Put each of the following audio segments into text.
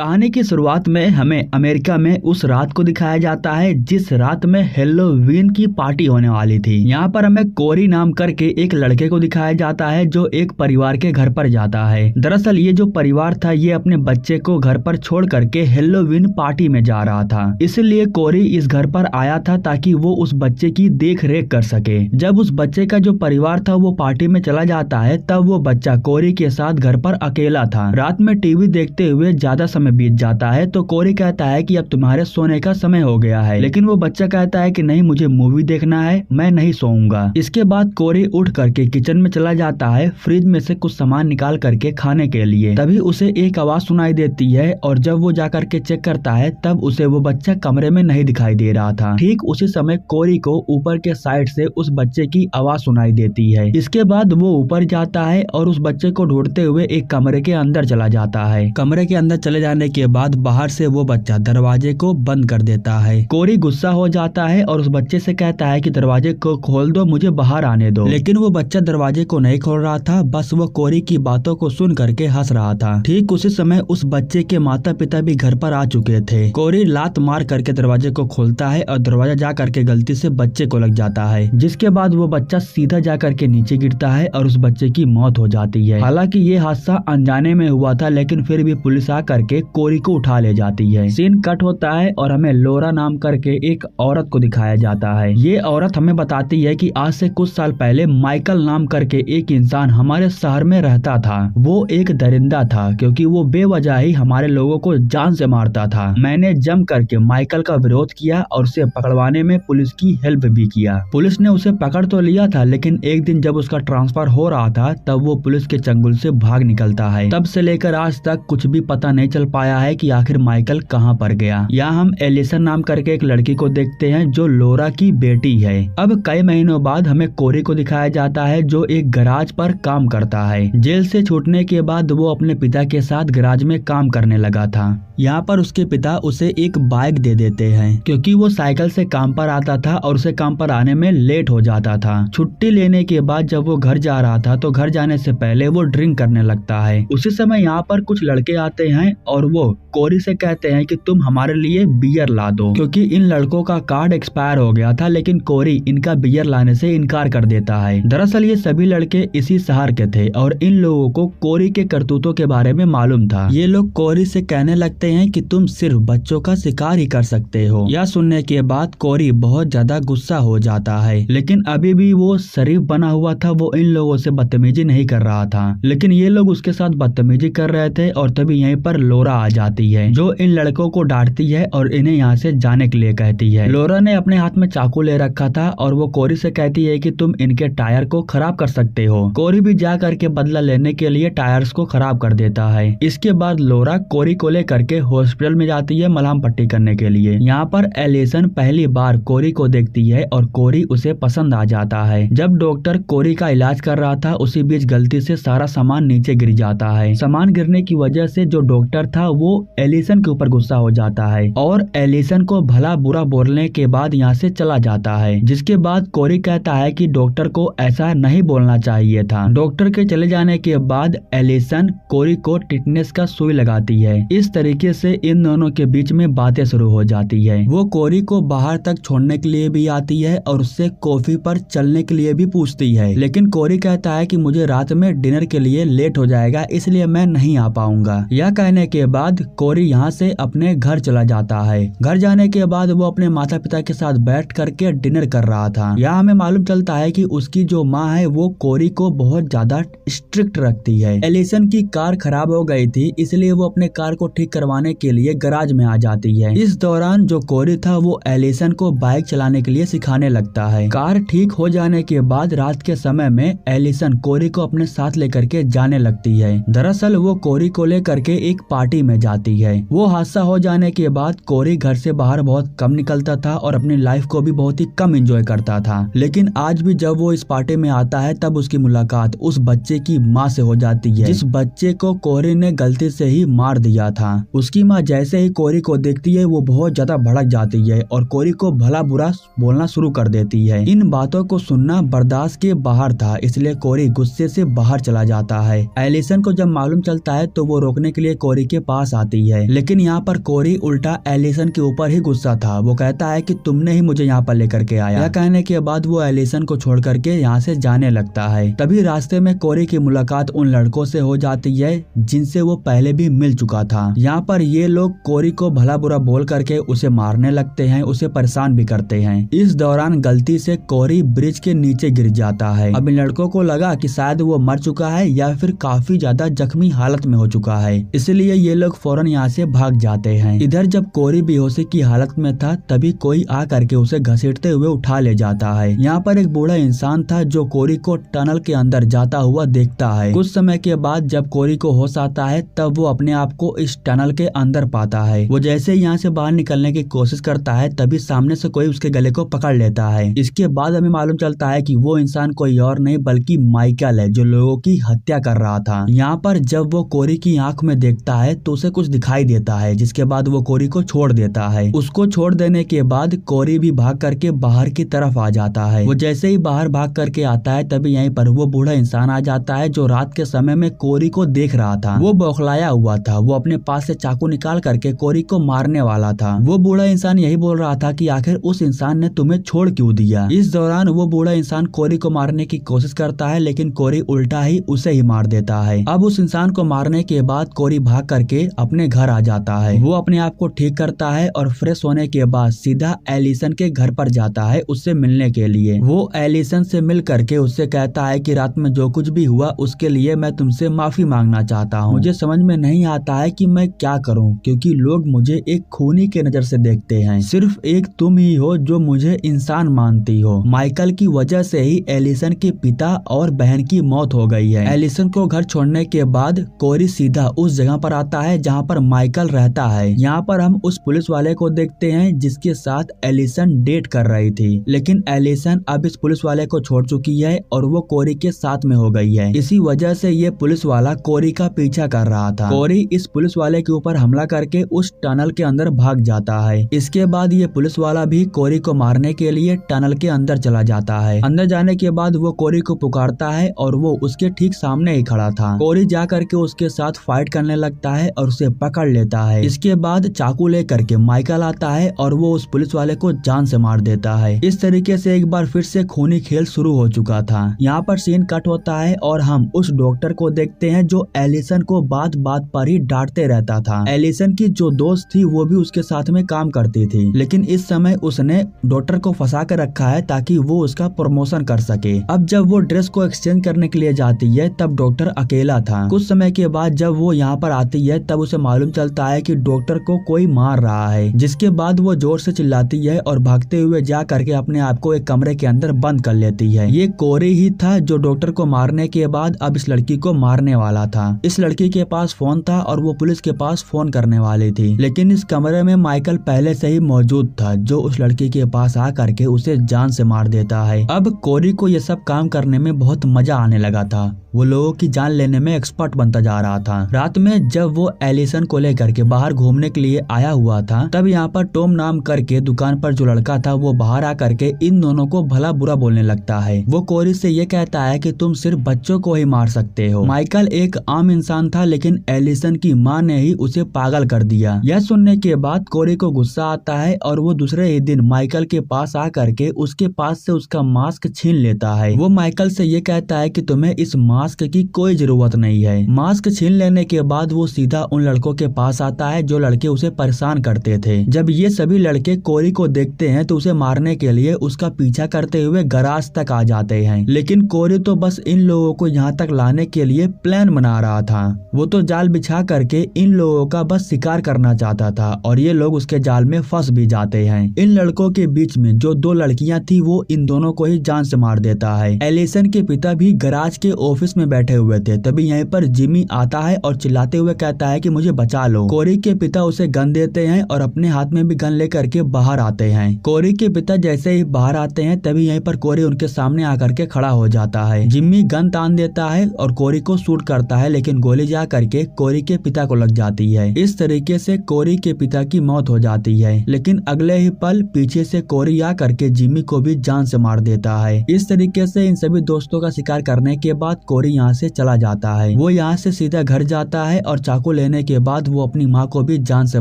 कहानी की शुरुआत में हमें अमेरिका में उस रात को दिखाया जाता है जिस रात में हैलोवीन की पार्टी होने वाली थी। यहाँ पर हमें कोरी नाम करके एक लड़के को दिखाया जाता है जो एक परिवार के घर पर जाता है। दरअसल ये जो परिवार था ये अपने बच्चे को घर पर छोड़ करके हैलोवीन पार्टी में जा रहा था, इसलिए कोरी इस घर पर आया था ताकि वो उस बच्चे की देख रेख कर सके। जब उस बच्चे का जो परिवार था वो पार्टी में चला जाता है तब वो बच्चा कोरी के साथ घर पर अकेला था। रात में टीवी देखते हुए ज्यादा समय बीत जाता है तो कोरी कहता है कि अब तुम्हारे सोने का समय हो गया है, लेकिन वो बच्चा कहता है कि नहीं, मुझे मूवी देखना है, मैं नहीं सोऊंगा। इसके बाद कोरी उठ करके किचन में चला जाता है फ्रिज में से कुछ सामान निकाल करके खाने के लिए। तभी उसे एक आवाज सुनाई देती है और जब वो जाकर के चेक करता है तब उसे वो बच्चा कमरे में नहीं दिखाई दे रहा था। ठीक उसी समय कोरी को ऊपर के साइड से उस बच्चे की आवाज सुनाई देती है। इसके बाद वो ऊपर जाता है और उस बच्चे को ढूंढते हुए एक कमरे के अंदर चला जाता है। कमरे के अंदर चले जाने के बाद बाहर से वो बच्चा दरवाजे को बंद कर देता है। कोरी गुस्सा हो जाता है और उस बच्चे से कहता है कि दरवाजे को खोल दो, मुझे बाहर आने दो। लेकिन वो बच्चा दरवाजे को नहीं खोल रहा था, बस वो कोरी की बातों को सुन करके हंस रहा था। ठीक उसी समय उस बच्चे के माता पिता भी घर पर आ चुके थे। कोरी लात मार करके दरवाजे को खोलता है और दरवाजा जा करके गलती से बच्चे को लग जाता है, जिसके बाद वो बच्चा सीधा जा करके नीचे गिरता है और उस बच्चे की मौत हो जाती है। हालांकि ये हादसा अनजाने में हुआ था, लेकिन फिर भी पुलिस आ करके कोरी को उठा ले जाती है। सीन कट होता है और हमें लोरा नाम करके एक औरत को दिखाया जाता है। ये औरत हमें बताती है कि आज से कुछ साल पहले माइकल नाम करके एक इंसान हमारे शहर में रहता था। वो एक दरिंदा था क्योंकि वो बेवजह ही हमारे लोगों को जान से मारता था। मैंने जम करके माइकल का विरोध किया और उसे पकड़वाने में पुलिस की हेल्प भी किया। पुलिस ने उसे पकड़ तो लिया था, लेकिन एक दिन जब उसका ट्रांसफर हो रहा था तब वो पुलिस के चंगुल से भाग निकलता है। तब से लेकर आज तक कुछ भी पता नहीं चल पाया है कि आखिर माइकल कहां पर गया। यहाँ हम एलिसन नाम करके एक लड़की को देखते हैं जो लोरा की बेटी है। अब कई महीनों बाद हमें कोरी को दिखाया जाता है जो एक गैराज पर काम करता है। जेल से छूटने के बाद वो अपने पिता के साथ गैराज में काम करने लगा था। यहाँ पर उसके पिता उसे एक बाइक दे देते हैं क्योंकि वो साइकिल से काम पर आता था और उसे काम पर आने में लेट हो जाता था। छुट्टी लेने के बाद जब वो घर जा रहा था तो घर जाने से पहले वो ड्रिंक करने लगता है। उसी समय यहाँ पर कुछ लड़के आते हैं और वो कोरी से कहते हैं कि तुम हमारे लिए बियर ला दो, क्योंकि इन लड़कों का कार्ड एक्सपायर हो गया था, लेकिन कोरी इनका बियर लाने से इनकार कर देता है। दरअसल ये सभी लड़के इसी शहर के थे और इन लोगों को कोरी के करतूतों के बारे में मालूम था। ये लोग कोरी से कहने लगते हैं कि तुम सिर्फ बच्चों का शिकार ही कर सकते हो। यह सुनने के बाद कोरी बहुत ज्यादा गुस्सा हो जाता है, लेकिन अभी भी वो शरीफ बना हुआ था, वो इन लोगों से बदतमीजी नहीं कर रहा था। लेकिन ये लोग उसके साथ बदतमीजी कर रहे थे और तभी यहीं पर लोरा आ जाती है जो इन लड़कों को डांटती है और इन्हें यहाँ से जाने के लिए कहती है। लोरा ने अपने हाथ में चाकू ले रखा था और वो कोरी से कहती है कि तुम इनके टायर को खराब कर सकते हो। कोरी भी जा करके बदला लेने के लिए टायर्स को खराब कर देता है। इसके बाद लोरा कोरी को लेकर के हॉस्पिटल में जाती है मलहम पट्टी करने के लिए। यहाँ पर एलिसन पहली बार कोरी को देखती है और कोरी उसे पसंद आ जाता है। जब डॉक्टर कोरी का इलाज कर रहा था उसी बीच गलती से सारा सामान नीचे गिर जाता है। सामान गिरने की वजह से जो डॉक्टर था वो एलिसन के ऊपर गुस्सा हो जाता है और एलिसन को भला बुरा बोलने के बाद यहाँ से चला जाता है। जिसके बाद कोरी कहता है कि डॉक्टर को ऐसा नहीं बोलना चाहिए था। डॉक्टर के चले जाने के बाद एलिसन कोरी को टिटनेस का सुई लगाती है। इस तरीके से इन दोनों के बीच में बातें शुरू हो जाती है। वो कोरी को बाहर तक छोड़ने के लिए भी आती है और उससे कॉफी पर चलने के लिए भी पूछती है, लेकिन कोरी कहता है कि मुझे रात में डिनर के लिए लेट हो जाएगा, इसलिए मैं नहीं आ पाऊंगा। यह कहने के बाद कोरी यहाँ से अपने घर चला जाता है। घर जाने के बाद वो अपने माता पिता के साथ बैठ करके डिनर कर रहा था। यहाँ हमें मालूम चलता है कि उसकी जो माँ है वो कोरी को बहुत ज्यादा स्ट्रिक्ट रखती है। एलिसन की कार खराब हो गई थी, इसलिए वो अपने कार को ठीक करवाने के लिए गैराज में आ जाती है। इस दौरान जो कोरी था वो एलिसन को बाइक चलाने के लिए सिखाने लगता है। कार ठीक हो जाने के बाद रात के समय में एलिसन कोरी को अपने साथ लेकर के जाने लगती है। दरअसल वो कोरी को लेकर के एक पार्टी में जाती है। वो हादसा हो जाने के बाद कोरी घर से बाहर बहुत कम निकलता था और अपनी लाइफ को भी बहुत ही कम एंजॉय करता था। लेकिन आज भी जब वो इस पार्टी में आता है तब उसकी मुलाकात उस बच्चे की माँ से हो जाती है, जिस बच्चे को कोरी ने गलती से ही मार दिया था। उसकी माँ जैसे ही कोरी को देखती है वो बहुत ज्यादा भड़क जाती है और कोरी को भला बुरा बोलना शुरू कर देती है। इन बातों को सुनना बर्दाश्त के बाहर था, इसलिए कोरी गुस्से से बाहर चला जाता है। एलिसन को जब मालूम चलता है तो वो रोकने के लिए कोरी के पास आती है। लेकिन यहाँ पर कोरी उल्टा एलिसन के ऊपर ही गुस्सा था। वो कहता है कि तुमने ही मुझे यहाँ पर लेकर के आया। यह कहने के बाद वो एलिसन को छोड़ करके यहाँ से जाने लगता है। तभी रास्ते में कोरी की मुलाकात उन लड़कों से हो जाती है जिनसे वो पहले भी मिल चुका था। यहाँ पर ये लोग कोरी को भला बुरा बोल करके उसे मारने लगते हैं, उसे परेशान भी करते हैं। इस दौरान गलती से कोरी ब्रिज के नीचे गिर जाता है। अब इन लड़कों को लगा कि शायद वो मर चुका है या फिर काफी ज्यादा जख्मी हालत में हो चुका है, इसलिए ये लोग फौरन यहाँ से भाग जाते हैं। इधर जब कोरी बेहोशी की हालत में था तभी कोई आ करके उसे घसीटते हुए उठा ले जाता है। यहाँ पर एक बूढ़ा इंसान था जो कोरी को टनल के अंदर जाता हुआ देखता है। कुछ समय के बाद जब कोरी को होश आता है तब वो अपने आप को इस टनल के अंदर पाता है। वो जैसे यहाँ से बाहर निकलने की कोशिश करता है तभी सामने से कोई उसके गले को पकड़ लेता है। इसके बाद हमें मालूम चलता है कि वो इंसान कोई और नहीं बल्कि माइकल है जो लोगों की हत्या कर रहा था। यहाँ पर जब वो कोरी की आंख में देखता है तो उसे कुछ दिखाई देता है, जिसके बाद वो कोरी को छोड़ देता है। उसको छोड़ देने के बाद कोरी भी भाग करके बाहर की तरफ आ जाता है। वो जैसे ही बाहर भाग करके आता है तभी यहीं पर वो बूढ़ा इंसान आ जाता है जो रात के समय में कोरी को देख रहा था। वो बौखलाया हुआ था। वो अपने पास से चाकू निकाल करके कोरी को मारने वाला था। वो बूढ़ा इंसान यही बोल रहा था कि आखिर उस इंसान ने तुम्हें छोड़ क्यों दिया। इस दौरान वो बूढ़ा इंसान कोरी को मारने की कोशिश करता है लेकिन कोरी उल्टा ही उसे ही मार देता है। अब उस इंसान को मारने के बाद कोरी भाग करके अपने घर आ जाता है। वो अपने आप को ठीक करता है और फ्रेश होने के बाद सीधा एलिसन के घर पर जाता है उससे मिलने के लिए। वो एलिसन से मिल करके उससे कहता है कि रात में जो कुछ भी हुआ उसके लिए मैं तुमसे माफी मांगना चाहता हूँ। मुझे समझ में नहीं आता है कि मैं क्या करूँ, क्योंकि लोग मुझे एक खूनी के नजर से देखते हैं। सिर्फ एक तुम ही हो जो मुझे इंसान मानती हो। माइकल की वजह से ही एलिसन के पिता और बहन की मौत हो गई है। एलिसन को घर छोड़ने के बाद कोरी सीधा उस जगह पर आता है जहाँ पर माइकल रहता है। यहाँ पर हम उस पुलिस वाले को देखते हैं जिसके साथ एलिसन डेट कर रही थी, लेकिन एलिसन अब इस पुलिस वाले को छोड़ चुकी है और वो कोरी के साथ में हो गई है। इसी वजह से ये पुलिस वाला कोरी का पीछा कर रहा था। कोरी इस पुलिस वाले के ऊपर हमला करके उस टनल के अंदर भाग जाता है। इसके बाद ये पुलिस वाला भी कोरी को मारने के लिए टनल के अंदर चला जाता है। अंदर जाने के बाद वो कोरी को पुकारता है और वो उसके ठीक सामने ही खड़ा था। कोरी जा करके उसके साथ फाइट करने लगता है और उसे पकड़ लेता है। इसके बाद चाकू लेकर के माइकल आता है और वो उस पुलिस वाले को जान से मार देता है। इस तरीके से एक बार फिर से खूनी खेल शुरू हो चुका था। यहाँ पर सीन कट होता है और हम उस डॉक्टर को देखते हैं जो एलिसन को बात बात पर ही डांटते रहता था। एलिसन की जो दोस्त थी वो भी उसके साथ में काम करती थी, लेकिन इस समय उसने डॉक्टर को फंसा कर रखा है ताकि वो उसका प्रमोशन कर सके। अब जब वो ड्रेस को एक्सचेंज करने के लिए जाती है तब डॉक्टर अकेला था। कुछ समय के बाद जब वो यहाँ पर आती है तब उसे मालूम चलता है कि डॉक्टर को कोई मार रहा है, जिसके बाद वो जोर से चिल्लाती है और भागते हुए जा करके अपने आप को एक कमरे के अंदर बंद कर लेती है। ये कोरी ही था जो डॉक्टर को मारने के बाद अब इस लड़की को मारने वाला था। इस लड़की के पास फोन था और वो पुलिस के पास फोन करने वाली थी, लेकिन इस कमरे में माइकल पहले से ही मौजूद था जो उस लड़की के पास आ करके उसे जान से मार देता है। अब कोरी को ये सब काम करने में बहुत मजा आने लगा था। वो लोगों की जान लेने में एक्सपर्ट बनता जा रहा था। रात में जब वो एलिसन को लेकर के बाहर घूमने के लिए आया हुआ था तब यहाँ पर टॉम नाम करके दुकान पर जो लड़का था वो बाहर आ करके इन दोनों को भला बुरा बोलने लगता है। वो कोरी से ये कहता है कि तुम सिर्फ बच्चों को ही मार सकते हो। माइकल एक आम इंसान था लेकिन एलिसन की माँ ने ही उसे पागल कर दिया। यह सुनने के बाद कोरी को गुस्सा आता है और वो दूसरे ही दिन माइकल के पास आ करके उसके पास से उसका मास्क छीन लेता है। वो माइकल से ये कहता है कि तुम्हें इस मास्क की कोई जरूरत नहीं है। मास्क छीन लेने के बाद वो सीधा उन लड़कों के पास आता है जो लड़के उसे परेशान करते थे। जब ये सभी लड़के कोरी को देखते हैं तो उसे मारने के लिए उसका पीछा करते हुए गराज तक आ जाते हैं, लेकिन कोरी तो बस इन लोगों को यहाँ तक लाने के लिए प्लान बना रहा था। वो तो जाल बिछा करके इन लोगों का बस शिकार करना चाहता था और ये लोग उसके जाल में फंस भी जाते हैं। इन लड़कों के बीच में जो दो लड़कियां थी वो इन दोनों को ही जान से मार देता है। एलिसन के पिता भी गराज के ऑफिस में बैठे हुए थे, तभी यहीं पर जिमी आता है और चिल्लाते हुए कहता है कि मुझे बचा लो। कोरी के पिता उसे गन देते हैं और अपने हाथ में भी गन लेकर के बाहर आते हैं। कोरी के पिता जैसे ही बाहर आते हैं तभी यहीं पर कोरी उनके सामने आकर के खड़ा हो जाता है। जिम्मी गन तान देता है और कोरी को शूट करता है, लेकिन गोली जा करके कोरी के पिता को लग जाती है। इस तरीके से कोरी के पिता की मौत हो जाती है, लेकिन अगले ही पल पीछे से कोरी आ करके जिम्मी को भी जान से मार देता है। इस तरीके से इन सभी दोस्तों का शिकार करने के बाद कोरी यहाँ से चला जाता है। वो यहाँ से सीधा घर जाता है और चाकू चाकू लेने के बाद वो अपनी माँ को भी जान से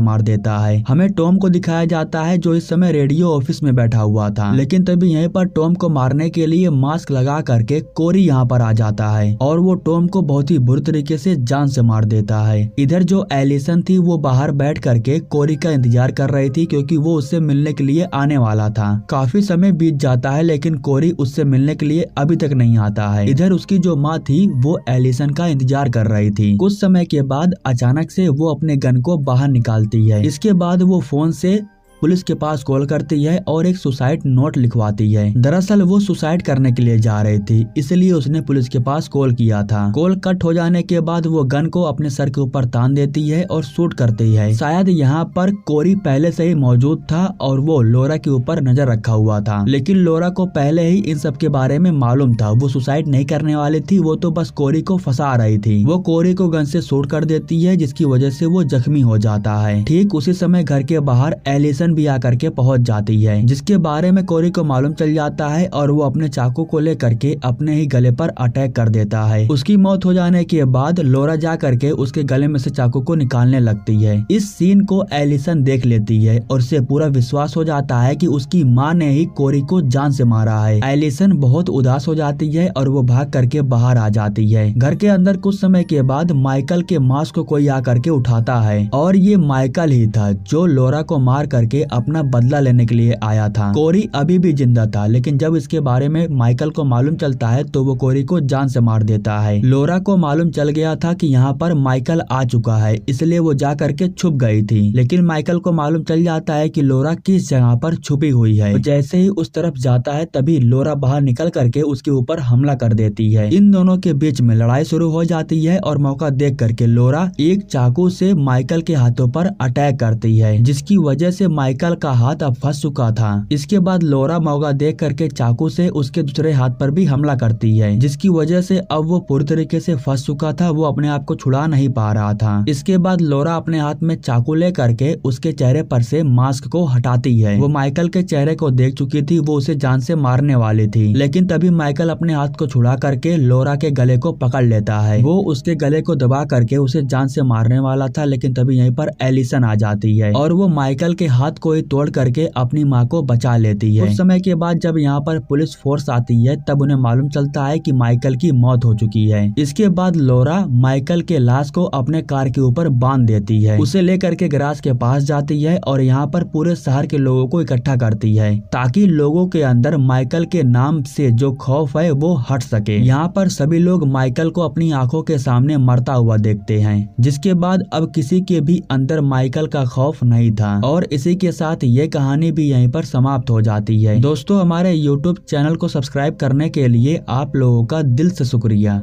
मार देता है। हमें टॉम को दिखाया जाता है जो इस समय रेडियो ऑफिस में बैठा हुआ था, लेकिन तभी यहीं पर टॉम को मारने के लिए मास्क लगा करके कोरी यहाँ पर आ जाता है और वो टॉम को बहुत ही बुरी तरीके से जान से मार देता है। इधर जो एलिसन थी वो बाहर बैठ करके कोरी का इंतजार कर रही थी क्योंकि वो उससे मिलने के लिए आने वाला था। काफी समय बीत जाता है लेकिन कोरी उससे मिलने के लिए अभी तक नहीं आता है। इधर उसकी जो माँ थी वो एलिसन का इंतजार कर रही थी। कुछ समय के बाद अचानक से वो अपने गन को बाहर निकालती है। इसके बाद वो फोन से पुलिस के पास कॉल करती है और एक सुसाइड नोट लिखवाती है। दरअसल वो सुसाइड करने के लिए जा रही थी, इसलिए उसने पुलिस के पास कॉल किया था। कॉल कट हो जाने के बाद वो गन को अपने सर के ऊपर तान देती है और शूट करती है। शायद यहाँ पर कोरी पहले से ही मौजूद था और वो लोरा के ऊपर नजर रखा हुआ था, लेकिन लोरा को पहले ही इन सब के बारे में मालूम था। वो सुसाइड नहीं करने वाली थी, वो तो बस कोरी को फंसा रही थी। वो कोरी को गन से शूट कर देती है जिसकी वजह से वो जख्मी हो जाता है। ठीक उसी समय घर के बाहर एलिसन भी आकर के पहुंच जाती है, जिसके बारे में कोरी को मालूम चल जाता है और वो अपने चाकू को लेकर के अपने ही गले पर अटैक कर देता है। उसकी मौत हो जाने के बाद लोरा जा करके उसके गले में से चाकू को निकालने लगती है। इस सीन को एलिसन देख लेती है और उसे पूरा विश्वास हो जाता है कि उसकी माँ ने ही कोरी को जान से मारा है। एलिसन बहुत उदास हो जाती है और वो भाग करके बाहर आ जाती है। घर के अंदर कुछ समय के बाद माइकल के मास्क को कोई आकर के उठाता है और ये माइकल ही था जो लोरा को मार करके अपना बदला लेने के लिए आया था। कोरी अभी भी जिंदा था, लेकिन जब इसके बारे में माइकल को मालूम चलता है तो वो कोरी को जान से मार देता है। लोरा को मालूम चल गया था कि यहाँ पर माइकल आ चुका है, इसलिए वो जा करके छुप गई थी, लेकिन माइकल को मालूम चल जाता है कि लोरा किस जगह पर छुपी हुई है। जैसे ही उस तरफ जाता है तभी लोरा बाहर निकल करके उसके ऊपर हमला कर देती है। इन दोनों के बीच में लड़ाई शुरू हो जाती है और मौका देख करके लोरा एक चाकू से माइकल के हाथों पर अटैक करती है, जिसकी वजह से माइकल का हाथ अब फंस चुका था। इसके बाद लोरा मौका देख करके चाकू से उसके दूसरे हाथ पर भी हमला करती है, जिसकी वजह से अब वो पूरी तरीके से फंस चुका था, वो अपने आप को छुड़ा नहीं पा रहा था। इसके बाद लोरा अपने हाथ में चाकू ले करके उसके चेहरे पर से मास्क को हटाती है। वो माइकल के चेहरे को देख चुकी थी, वो उसे जान से मारने वाली थी, लेकिन तभी माइकल अपने हाथ को छुड़ा करके लोरा के गले को पकड़ लेता है। वो उसके गले को दबा करके उसे जान से मारने वाला था, लेकिन तभी यहीं पर एलिसन आ जाती है और वो माइकल के हाथ को ही तोड़ करके अपनी माँ को बचा लेती है। कुछ समय के बाद जब यहाँ पर पुलिस फोर्स आती है तब उन्हें मालूम चलता है कि माइकल की मौत हो चुकी है। इसके बाद लोरा माइकल के लाश को अपने कार के ऊपर बांध देती है, उसे लेकर के गैराज के पास जाती है और यहाँ पर पूरे शहर के लोगों को इकट्ठा करती है ताकि लोगों के अंदर माइकल के नाम से जो खौफ है वो हट सके। यहाँ पर सभी लोग माइकल को अपनी आंखों के सामने मरता हुआ देखते हैं, जिसके बाद अब किसी के भी अंदर माइकल का खौफ नहीं था। और इसी के साथ ये कहानी भी यहीं पर समाप्त हो जाती है। दोस्तों, हमारे YouTube चैनल को सब्सक्राइब करने के लिए आप लोगों का दिल से शुक्रिया।